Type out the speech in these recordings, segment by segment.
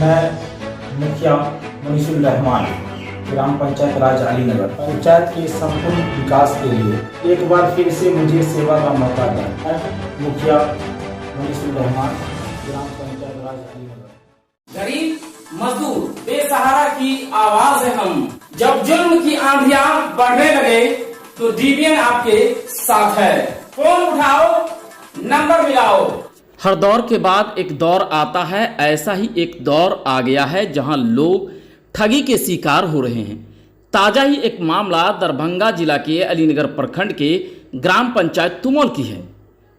मैं मुखिया मुनीसुर रहमान, ग्राम पंचायत राज अलीनगर, पंचायत के संपूर्ण विकास के लिए एक बार फिर से मुझे सेवा का मौका दें। मैं मुखिया मुनीसुर रहमान, ग्राम पंचायत राज अलीनगर। गरीब मजदूर बेसहारा की आवाज है हम। जब जुल्म की आंधियां बढ़ने लगे तो डीबीएन आपके साथ है। फोन उठाओ, नंबर मिलाओ। हर दौर के बाद एक दौर आता है। ऐसा ही एक दौर आ गया है जहां लोग ठगी के शिकार हो रहे हैं। ताज़ा ही एक मामला दरभंगा जिला के अलीनगर प्रखंड के ग्राम पंचायत तुमौल की है,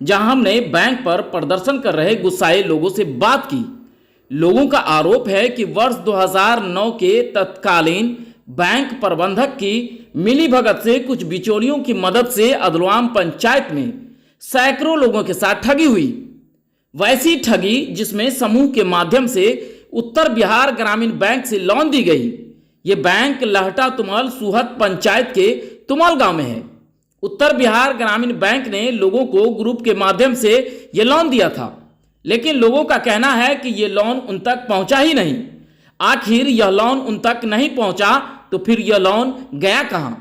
जहां हमने बैंक पर प्रदर्शन कर रहे गुस्साए लोगों से बात की। लोगों का आरोप है कि वर्ष 2009 के तत्कालीन बैंक प्रबंधक की मिलीभगत से कुछ बिचौलियों की मदद से अदलवाम पंचायत में सैकड़ों लोगों के साथ ठगी हुई। वैसी ठगी जिसमें समूह के माध्यम से उत्तर बिहार ग्रामीण बैंक से लोन दी गई। ये बैंक लहटा तुमौल सुहत पंचायत के तुमौल गांव में है। उत्तर बिहार ग्रामीण बैंक ने लोगों को ग्रुप के माध्यम से ये लोन दिया था, लेकिन लोगों का कहना है कि ये लोन उन तक पहुंचा ही नहीं। आखिर यह लोन उन तक नहीं पहुंचा तो फिर यह लोन गया कहां?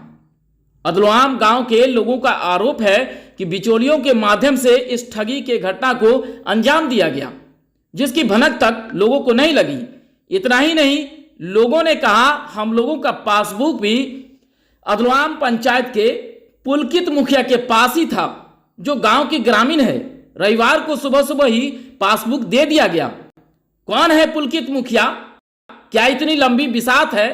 अदलवाम गांव के लोगों का आरोप है कि बिचौलियों के माध्यम से इस ठगी के घटना को अंजाम दिया गया, जिसकी भनक तक लोगों को नहीं लगी। इतना ही नहीं, लोगों ने कहा हम लोगों का पासबुक भी अदलवाम पंचायत के पुलकित मुखिया के पास ही था, जो गांव के ग्रामीण है। रविवार को सुबह सुबह ही पासबुक दे दिया गया। कौन है पुलकित मुखिया? क्या इतनी लंबी बिसात है?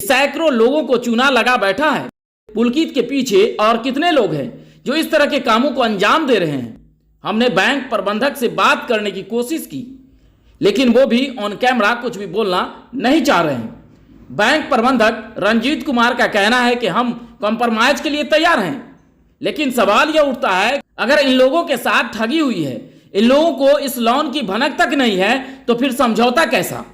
सैकड़ों लोगों को चूना लगा बैठा है। पुलकित के पीछे और कितने लोग हैं जो इस तरह के कामों को अंजाम दे रहे हैं? हमने बैंक प्रबंधक से बात करने की कोशिश की, लेकिन वो भी ऑन कैमरा कुछ भी बोलना नहीं चाह रहे हैं। बैंक प्रबंधक रंजीत कुमार का कहना है कि हम कॉम्प्रोमाइज के लिए तैयार हैं, लेकिन सवाल यह उठता है, अगर इन लोगों के साथ ठगी हुई है, इन लोगों को इस लोन की भनक तक नहीं है, तो फिर समझौता कैसा?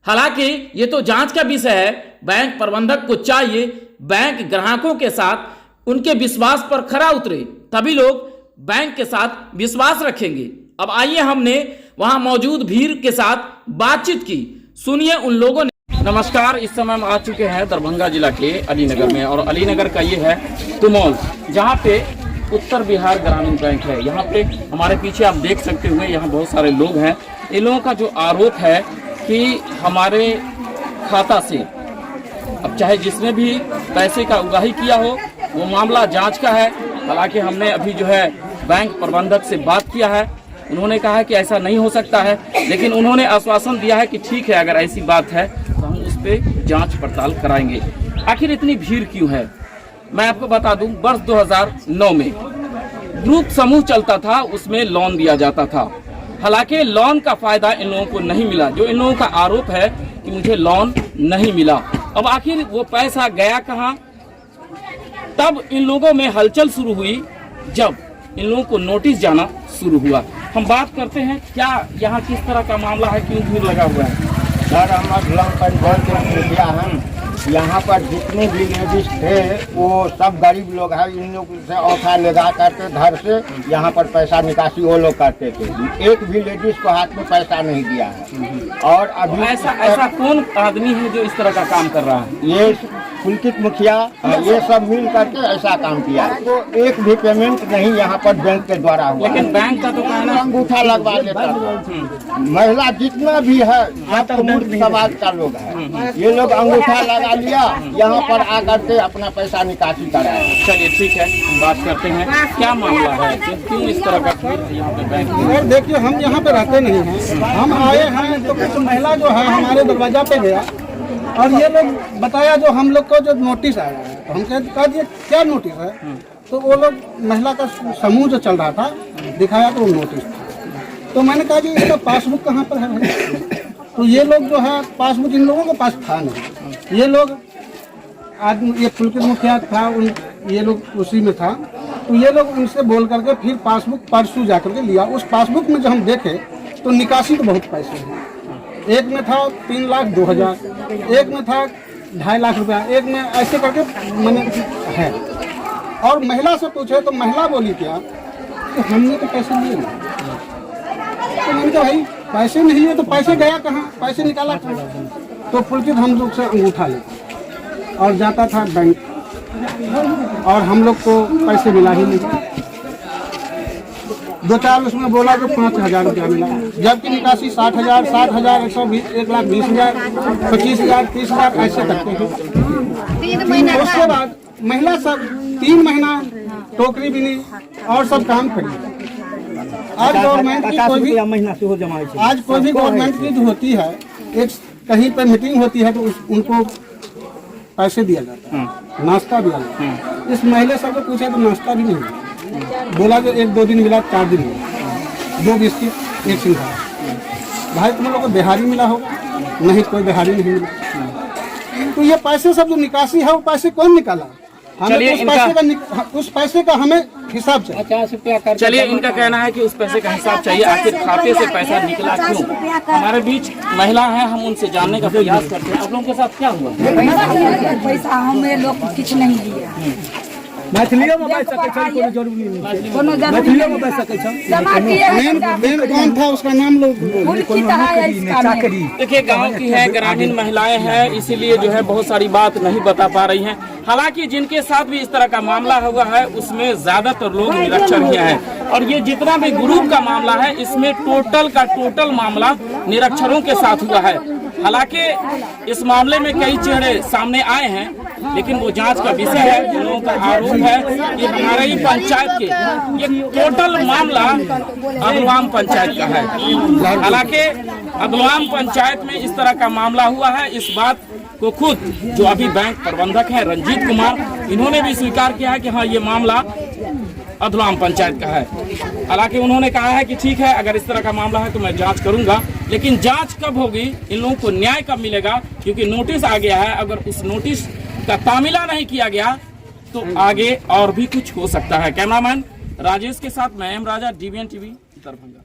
हालांकि ये तो जांच का विषय है। बैंक प्रबंधक को चाहिए बैंक ग्राहकों के साथ उनके विश्वास पर खरा उतरे, तभी लोग बैंक के साथ विश्वास रखेंगे। अब आइए हमने वहां मौजूद भीड़ के साथ बातचीत की, सुनिए उन लोगों ने। नमस्कार, इस समय हम आ चुके हैं दरभंगा जिला के अलीनगर में, और अलीनगर का ये है तुमौल, जहाँ पे उत्तर बिहार ग्रामीण बैंक है। यहाँ पे हमारे पीछे आप देख सकते हुए यहाँ बहुत सारे लोग हैं। इन लोगों का जो आरोप है कि हमारे खाता से, अब चाहे जिसने भी पैसे का उगाही किया हो, वो मामला जांच का है। हालांकि हमने अभी जो है बैंक प्रबंधक से बात किया है, उन्होंने कहा है कि ऐसा नहीं हो सकता है, लेकिन उन्होंने आश्वासन दिया है कि ठीक है, अगर ऐसी बात है तो हम उस पर जांच पड़ताल कराएंगे। आखिर इतनी भीड़ क्यों है? मैं आपको बता दूं, वर्ष 2009 में ग्रुप समूह चलता था, उसमें लोन दिया जाता था। हालांकि लोन का फायदा इन लोगों को नहीं मिला, जो इन लोगों का आरोप है कि मुझे लोन नहीं मिला। अब आखिर वो पैसा गया कहाँ? तब इन लोगों में हलचल शुरू हुई जब इन लोगों को नोटिस जाना शुरू हुआ। हम बात करते हैं, क्या यहाँ किस तरह का मामला है, क्यों भीड़ लगा हुआ है? सर, हम यहाँ पर जितने भी लेडीज थे वो सब गरीब लोग हैं। इन लोग से औखा लगा करके घर से यहाँ पर पैसा निकासी वो लोग करते थे। एक भी लेडीज को हाथ में पैसा नहीं दिया है। और अभी ऐसा कौन आदमी है जो इस तरह का काम कर रहा है? ये पुलकित मुखिया, ये सब मिल करके ऐसा काम किया। तो एक भी पेमेंट नहीं यहाँ पर बैंक के द्वारा हुआ। लेकिन बैंक का तो कहना अंगूठा लगवा लेता था। महिला जितना भी है सब मूर्ख समाज का लोग है, ये लोग अंगूठा लगा लिया, यहाँ पर आकर के अपना पैसा निकासी कराया। चलिए ठीक है, हम बात करते हैं, क्या मामला है, क्यों इस तरह का भीड़ यहाँ पे बैंक में? देखिए, हम यहाँ पे रहते नहीं हैं, हम आए हैं तो कुछ महिला जो है हमारे दरवाजा पे गया और ये लोग बताया जो हम लोग को जो नोटिस आया है, तो हम कह दिए क्या नोटिस है? तो वो लोग महिला का समूह जो चल रहा था दिखाया तो वो नोटिस था। तो मैंने कहा जी इसका पासबुक कहाँ पर है भाई? तो ये लोग जो है पासबुक इन लोगों के पास था नहीं। ये लोग आदमी, ये पुलकित मुखिया था, ये लोग उसी में था। तो ये लोग उनसे बोल करके फिर पासबुक परसों जा करके लिया। उस पासबुक में जो हम देखे तो निकासी तो बहुत पैसे हैं। एक में था 3,02,000, एक में था 2.5 लाख रुपया, एक में ऐसे करके मैंने है। और महिला से पूछे तो महिला बोली क्या कि हमने तो पैसे लिए नहीं। तो मैंने कहा भाई पैसे नहीं है तो पैसे गया कहाँ, पैसे निकाला कहाँ? तो पुलकित हम लोग से अंगूठा ले और जाता था बैंक, और हम लोग को पैसे मिला ही नहीं। 2-4 उसमें बोला कि 5,000 रुपया मिला, जबकि निकासी 60,000, 60,000, 120, 1,20,000, 25,000, 30,000 ऐसे करते हैं। उसके बाद महिला सब 3 महीना टोकरी बिनी और सब काम करी। आज गवर्नमेंट की कोई भी महीना से हो जमा, आज कोई भी गवर्नमेंट की जो होती है, एक कहीं पर मीटिंग होती है तो उनको पैसे दिया जाता है, नाश्ता दिया जाता है। इस महिला सब को पूछा तो नाश्ता भी नहीं मिला, बोला कि 1-2 दिन मिला, 4 दिन मिला, 2 बिस्किट 1 सिंघाड़ा। भाई तुम लोग को बिहारी मिला होगा? नहीं, कोई बिहारी नहीं मिला। तो ये पैसे सब जो निकासी है वो पैसे कौन निकाला? चलिए, उस पैसे का हमें हिसाब चाहिए। 50 रुपया। चलिए, इनका कहना है कि उस पैसे का हिसाब चाहिए, आखिर खाते से पैसा निकला क्यों? हमारे बीच महिला है, हम उनसे जानने का प्रयास करते हैं। आप लोगों के साथ क्या हुआ? पैसा हमें लोग कुछ नहीं दिया। मैथिलियों में बैठ सके छन, कोनो जरूरी नहीं, कोनो जरूरी मैथिलियों में बैठ सके छन। मेन कौन था उसका नाम लोग देखिए, गांव की है, ग्रामीण महिलाएं हैं, इसीलिए जो है बहुत सारी बात नहीं बता पा रही हैं। हालांकि जिनके साथ भी इस तरह का मामला हुआ है उसमें ज्यादातर लोग निरक्षर ही हैं, और ये जितना भी ग्रुप का मामला है इसमें टोटल का टोटल मामला निरक्षरों के साथ हुआ है। हालांकि इस मामले में कई चेहरे सामने आए हैं, लेकिन वो जांच का विषय है। जिन लोगों का आरोप है कि हमारे ही पंचायत के ये टोटल मामला अदलवाम पंचायत का है। हालांकि अदलवाम पंचायत में इस तरह का मामला हुआ है, इस बात को खुद जो अभी बैंक प्रबंधक है रंजीत कुमार, इन्होंने भी स्वीकार किया है कि हाँ, ये मामला अदलवाम पंचायत का है। हालांकि उन्होंने कहा है कि ठीक है, अगर इस तरह का मामला है तो मैं जांच करूंगा, लेकिन जांच कब होगी, इन लोगों को न्याय कब मिलेगा, क्योंकि नोटिस आ गया है। अगर उस नोटिस का तामीला नहीं किया गया तो आगे और भी कुछ हो सकता है। कैमरामैन राजेश के साथ मैं एम राजा, DBN TV, दरभंगा।